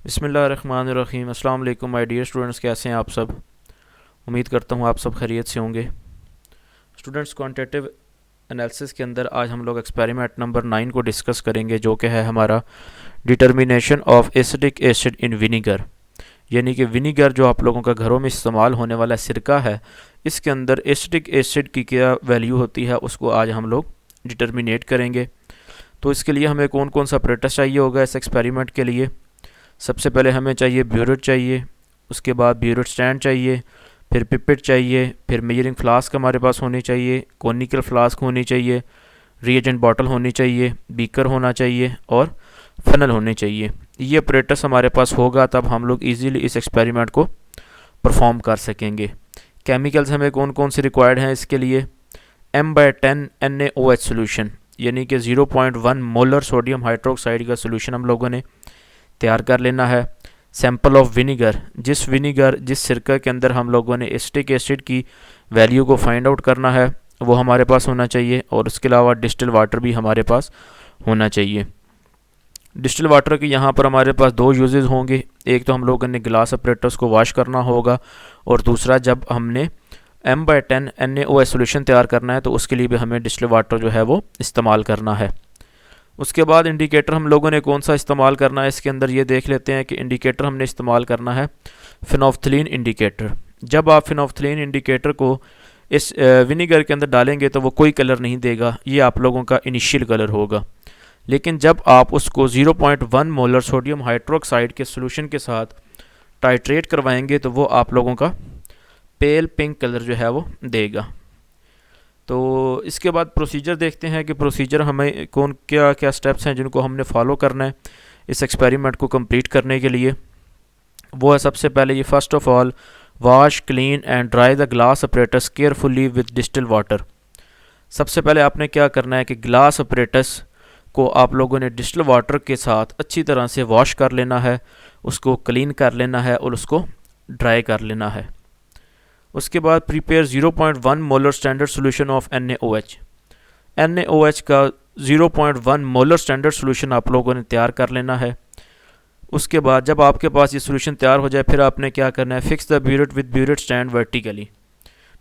बिस्मिल्लाहिर्रहमानिर्रहीम। अस्सलाम वालेकुम माय डियर स्टूडेंट्स, कैसे हैं आप सब। उम्मीद करता हूँ आप सब खैरियत से होंगे। स्टूडेंट्स, क्वांटिटेटिव एनालिसिस के अंदर आज हम लोग एक्सपेरिमेंट नंबर 9 को डिस्कस करेंगे, जो कि है हमारा determination of acidic acid in vinegar. यानी कि विनीगर जो आप लोगों का घरों में इस्तेमाल होने वाला सिरका है, इसके अंदर एसिडिक एसिड की क्या वैल्यू होती है उसको आज हम लोग डिटर्मिनेट करेंगे। तो इसके लिए हमें कौन कौन सा अपरेटस चाहिए होगा इस एक्सपेरिमेंट के लिए। सबसे पहले हमें चाहिए ब्यूरेट चाहिए, उसके बाद ब्यूरेट स्टैंड चाहिए, फिर पिपेट चाहिए, फिर मेजरिंग फ्लास्क हमारे पास होनी चाहिए, कॉनिकल फ्लास्क होनी चाहिए, रिएजेंट बॉटल होनी चाहिए, बीकर होना चाहिए और फनल होने चाहिए। ये अपरेटस हमारे पास होगा तब हम लोग इजीली इस एक्सपेरिमेंट को परफॉर्म कर सकेंगे। केमिकल्स हमें कौन कौन से रिक्वायर्ड हैं इसके लिए। M/10 NaOH सोल्यूशन, यानी कि 0.1 मोलर सोडियम हाइड्रोक्साइड का सोल्यूशन हम लोगों ने तैयार कर लेना है। सैंपल ऑफ विनीगर, जिस सिरका के अंदर हम लोगों ने एसिटिक एसिड की वैल्यू को फाइंड आउट करना है वो हमारे पास होना चाहिए। और उसके अलावा डिस्टिल वाटर भी हमारे पास होना चाहिए। डिस्टिल वाटर के यहाँ पर हमारे पास दो यूजेस होंगे। एक तो हम लोगों ने ग्लास अपरेटस को वॉश करना होगा, और दूसरा जब हमने M/10 NaOH सोल्यूशन तैयार करना है तो उसके लिए भी हमें डिस्टिल वाटर जो है वो इस्तेमाल करना है। उसके बाद इंडिकेटर हम लोगों ने कौन सा इस्तेमाल करना है इसके अंदर ये देख लेते हैं कि इंडिकेटर हमने इस्तेमाल करना है फिनोफ्थलीन इंडिकेटर। जब आप फिनोफ्थलीन इंडिकेटर को इस विनीगर के अंदर डालेंगे तो वो कोई कलर नहीं देगा, ये आप लोगों का इनिशियल कलर होगा। लेकिन जब आप उसको 0.1 मोलर सोडियम हाइड्रोक्साइड के सोल्यूशन के साथ टाइट्रेट करवाएंगे तो वो आप लोगों का पेल पिंक कलर जो है वो देगा। तो इसके बाद प्रोसीजर देखते हैं कि प्रोसीजर हमें कौन क्या क्या स्टेप्स हैं जिनको हमने फॉलो करना है इस एक्सपेरिमेंट को कंप्लीट करने के लिए। वो है सबसे पहले ये first of all wash clean and dry the glass apparatus carefully with distil water. सबसे पहले आपने क्या करना है कि ग्लास अपरेटस को आप लोगों ने डिस्टिल वाटर के साथ अच्छी तरह से वॉश कर लेना है, उसको क्लीन कर लेना है और उसको ड्राई कर लेना है। उसके बाद prepare 0.1 molar standard solution of NaOH। NaOH का 0.1 मोलर स्टैंडर्ड सोल्यूशन आप लोगों ने तैयार कर लेना है। उसके बाद जब आपके पास ये सोल्यूशन तैयार हो जाए फिर आपने क्या करना है, fix the burette with burette stand vertically.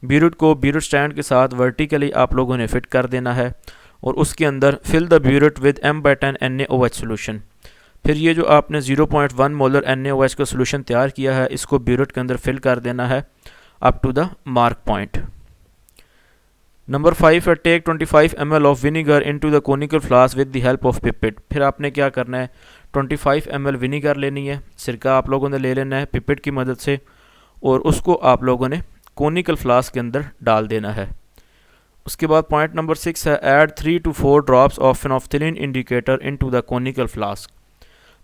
Burette को ब्यूरेट स्टैंड के साथ वर्टिकली आप लोगों ने फिट कर देना है, और उसके अंदर fill the burette with M/10 NaOH solution. फिर ये जो आपने 0.1 मोलर NaOH का सोल्यूशन तैयार किया है इसको ब्यूरेट के अंदर फिल कर देना है up to the mark point. Number 5 है take 25 ml of vinegar into the conical flask with the help of pipette। फिर आपने क्या करना है, 25 ml विनीगर लेनी है, सिरका आप लोगों ने ले लेना है पिपेट की मदद से, और उसको आप लोगों ने कोनिकल फ्लास्क के अंदर डाल देना है। उसके बाद पॉइंट नंबर 6 है add 3 to 4 drops of phenolphthalein indicator into the conical flask.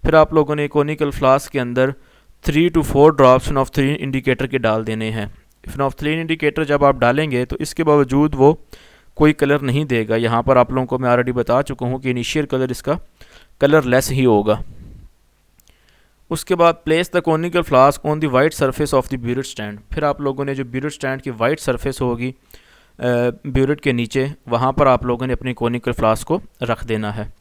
फिर आप लोगों ने कोनिकल फ्लास्क के अंदर 3 to 4 ड्रॉप्स फिनोफ्थलीन इंडिकेटर के डाल देने हैं। फिनोफ्थलीन इंडिकेटर जब आप डालेंगे तो इसके बावजूद वो कोई कलर नहीं देगा। यहाँ पर आप लोगों को मैं ऑलरेडी बता चुका हूँ कि इनिशियल कलर इसका कलर लेस ही होगा। उसके बाद place the conical flask on the white surface of the burette stand. फिर आप लोगों ने जो ब्यूरेट स्टैंड की वाइट सरफेस होगी ब्यूरेट के नीचे, वहाँ पर आप लोगों ने अपनी कोनिकल फ्लास्क को रख देना है।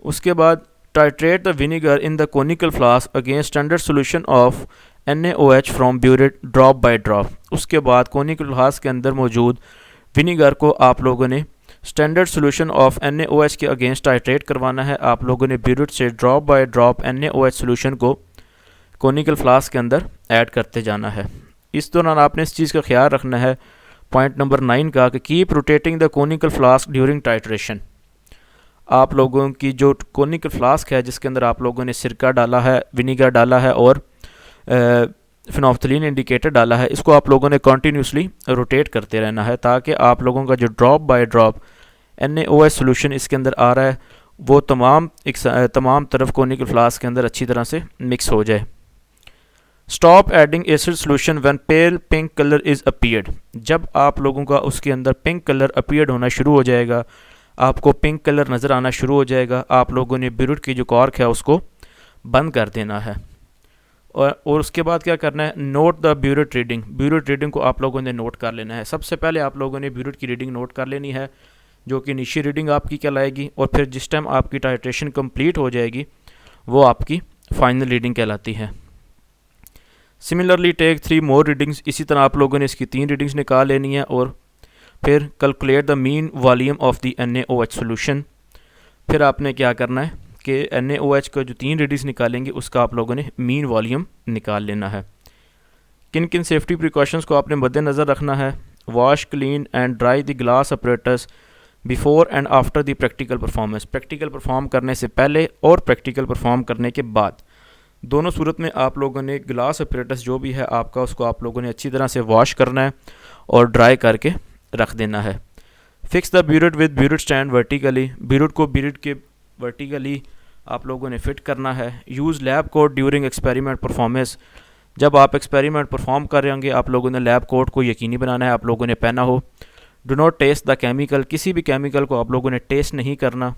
उसके बाद titrate the vinegar in the conical flask against standard solution of NaOH from burette drop by drop. उसके बाद कोनिकल फ्लास्क के अंदर मौजूद विनीगर को आप लोगों ने स्टैंडर्ड सोल्यूशन ऑफ NaOH के अगेंस्ट टाइट्रेट करवाना है। आप लोगों ने ब्यूरेट से drop by drop NaOH solution को कोनिकल फ्लास्क के अंदर ऐड करते जाना है। इस दौरान आपने इस चीज़ का ख्याल रखना है, पॉइंट नंबर 9 का, कि keep rotating the conical flask during titration. आप लोगों की जो कोनिकल फ्लास्क है जिसके अंदर आप लोगों ने सिरका डाला है, विनीगर डाला है और फिनोफ्थलीन इंडिकेटर डाला है, इसको आप लोगों ने कॉन्टीन्यूसली रोटेट करते रहना है ताकि आप लोगों का जो drop by drop NaOH solution इसके अंदर आ रहा है वो तमाम तरफ कोनिकल फ्लास्क के अंदर अच्छी तरह से मिक्स हो जाए। Stop adding acid solution when pail pink colour is appeared. जब आप लोगों का उसके अंदर पिंक कलर अपीयर्ड होना शुरू हो जाएगा, आपको पिंक कलर नज़र आना शुरू हो जाएगा, आप लोगों ने ब्यूरेट की जो कॉर्क है उसको बंद कर देना है। और उसके बाद क्या करना है, note the burette reading. Burette reading को आप लोगों ने नोट कर लेना है। सबसे पहले आप लोगों ने ब्यूरेट की रीडिंग नोट कर लेनी है, जो कि इनिशियल रीडिंग आपकी कहलाएगी, और फिर जिस टाइम आपकी टाइट्रेशन कंप्लीट हो जाएगी वो आपकी फाइनल रीडिंग कहलाती है। सिमिलरली टेक 3 मोर रीडिंग्स, इसी तरह आप लोगों ने इसकी 3 रीडिंग्स निकाल लेनी है और फिर calculate the mean volume of the NaOH solution. फिर आपने क्या करना है कि NaOH का जो 3 रीडिंग्स निकालेंगे उसका आप लोगों ने मीन वॉल्यूम निकाल लेना है। किन किन सेफ्टी प्रिकॉशंस को आपने मद्देनज़र रखना है? Wash, clean and dry the glass apparatus before and after the practical performance. Practical perform करने से पहले और प्रैक्टिकल परफॉर्म करने के बाद, दोनों सूरत में आप लोगों ने ग्लास अपरेटस जो भी है आपका, उसको आप लोगों ने अच्छी तरह से वॉश करना है और ड्राई करके रख देना है। Fix the burette with burette stand vertically, burette को ब्यूरेट के वर्टिकली आप लोगों ने फिट करना है। Use lab coat during experiment performance, जब आप एक्सपेरिमेंट परफॉर्म कर रहे होंगे आप लोगों ने लैब कोट को यकीनी बनाना है आप लोगों ने पहना हो। Do not taste the chemical, किसी भी केमिकल को आप लोगों ने टेस्ट नहीं करना।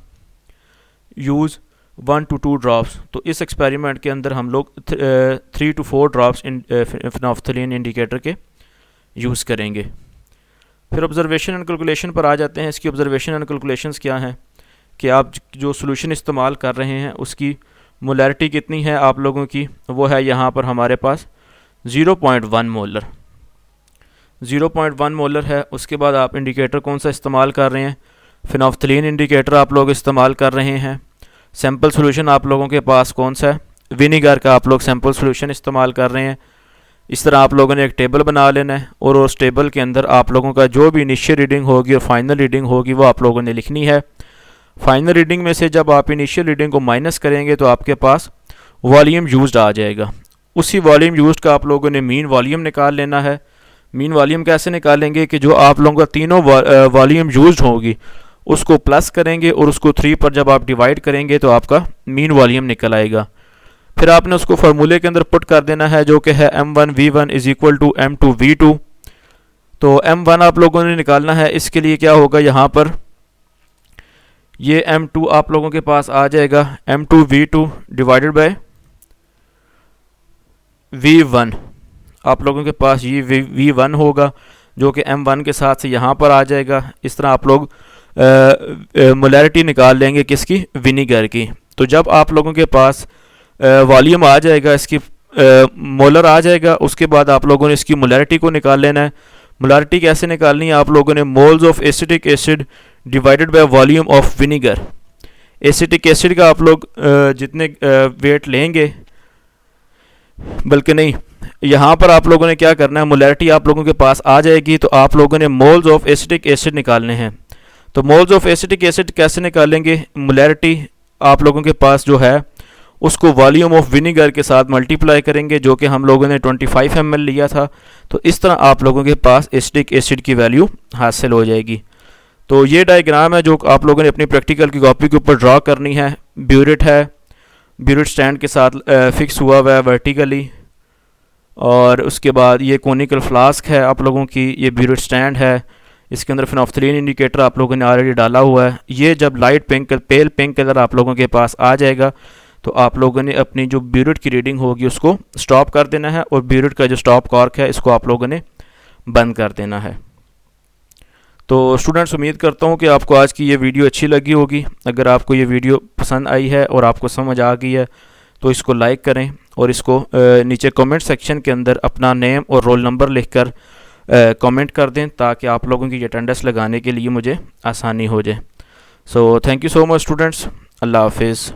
यूज़ 1 to 2 ड्रॉप्स, तो इस एक्सपेरिमेंट के अंदर हम लोग 3 to 4 ड्रॉप्स फिनोल्फ्थलीन इंडिकेटर के यूज़ करेंगे। फिर ऑब्जर्वेशन एंड कैलकुलेशन पर आ जाते हैं। इसकी ऑब्जर्वेशन एंड कैलकुलेशंस क्या हैं कि आप जो सोल्यूशन इस्तेमाल कर रहे हैं उसकी मोलैरिटी कितनी है आप लोगों की, वो है यहाँ पर हमारे पास 0.1 मोलर, 0.1 मोलर है। उसके बाद आप इंडिकेटर कौन सा इस्तेमाल कर रहे हैं? फिनोल्फ्थलीन इंडिकेटर आप लोग इस्तेमाल कर रहे हैं। सैम्पल सोल्यूशन आप लोगों के पास कौन सा है? विनीगर का आप लोग सैम्पल सोल्यूशन इस्तेमाल कर रहे हैं। इस तरह आप लोगों ने एक टेबल बना लेना है और उस टेबल के अंदर आप लोगों का जो भी इनिशियल रीडिंग होगी और फाइनल रीडिंग होगी वो आप लोगों ने लिखनी है। फाइनल रीडिंग में से जब आप इनिशियल रीडिंग को माइनस करेंगे तो आपके पास वॉल्यूम यूज्ड आ जाएगा। उसी वॉल्यूम यूज्ड का आप लोगों ने मीन वॉल्यूम निकाल लेना है। मीन वॉल्यूम कैसे निकालेंगे कि जो आप लोगों का तीनों वॉल्यूम यूज्ड होगी उसको प्लस करेंगे और उसको 3 पर जब आप डिवाइड करेंगे तो आपका मीन वॉल्यूम निकल आएगा। फिर आपने उसको फार्मूले के अंदर पुट कर देना है जो कि है M1V1 is equal to M2V2। तो M1 आप लोगों ने निकालना है, इसके लिए क्या होगा यहाँ पर ये M2 आप लोगों के पास आ जाएगा M2V2 डिवाइडेड बाय V1, आप लोगों के पास ये V1 होगा जो कि M1 के साथ से यहाँ पर आ जाएगा। इस तरह आप लोग मोलैरिटी निकाल लेंगे किसकी? विनीगर की। तो जब आप लोगों के पास वॉल्यूम आ जाएगा, इसकी मोलर आ जाएगा, उसके बाद आप लोगों ने इसकी मोलैरिटी को निकाल लेना है। मोलैरिटी कैसे निकालनी है? आप लोगों ने moles of acetic acid divided by volume of vinegar. Acetic acid का आप लोग जितने वेट लेंगे, बल्कि नहीं, यहाँ पर आप लोगों ने क्या करना है, मोलैरिटी आप लोगों के पास आ जाएगी तो आप लोगों ने मोल्स ऑफ एसिटिक एसिड निकालने हैं। तो मोल्स ऑफ एसिटिक एसिड कैसे निकालेंगे? मोलैरिटी आप लोगों के पास जो है उसको वॉल्यूम ऑफ विनीगर के साथ मल्टीप्लाई करेंगे जो कि हम लोगों ने 25 ml लिया था। तो इस तरह आप लोगों के पास एसिटिक एसिड की वैल्यू हासिल हो जाएगी। तो ये डायग्राम है जो आप लोगों ने अपनी प्रैक्टिकल की कॉपी के ऊपर ड्रॉ करनी है। ब्यूरेट है, ब्यूरेट स्टैंड के साथ फिक्स हुआ हुआ है वर्टिकली, और उसके बाद ये कोनिकल फ्लास्क है आप लोगों की, ये ब्यूरेट स्टैंड है, इसके अंदर फिनोल्फ्थलीन इंडिकेटर आप लोगों ने ऑलरेडी डाला हुआ है। ये जब लाइट पिंक पेल पिंक कलर आप लोगों के पास आ जाएगा तो आप लोगों ने अपनी जो ब्यूरेट की रीडिंग होगी उसको स्टॉप कर देना है और ब्यूरेट का जो स्टॉप कॉर्क है इसको आप लोगों ने बंद कर देना है। तो स्टूडेंट्स, उम्मीद करता हूँ कि आपको आज की ये वीडियो अच्छी लगी होगी। अगर आपको ये वीडियो पसंद आई है और आपको समझ आ गई है तो इसको लाइक करें और इसको नीचे कमेंट सेक्शन के अंदर अपना नेम और रोल नंबर लिखकर कमेंट कर दें ताकि आप लोगों की अटेंडेंस लगाने के लिए मुझे आसानी हो जाए। So thank you so much students, अल्लाह हाफिज़।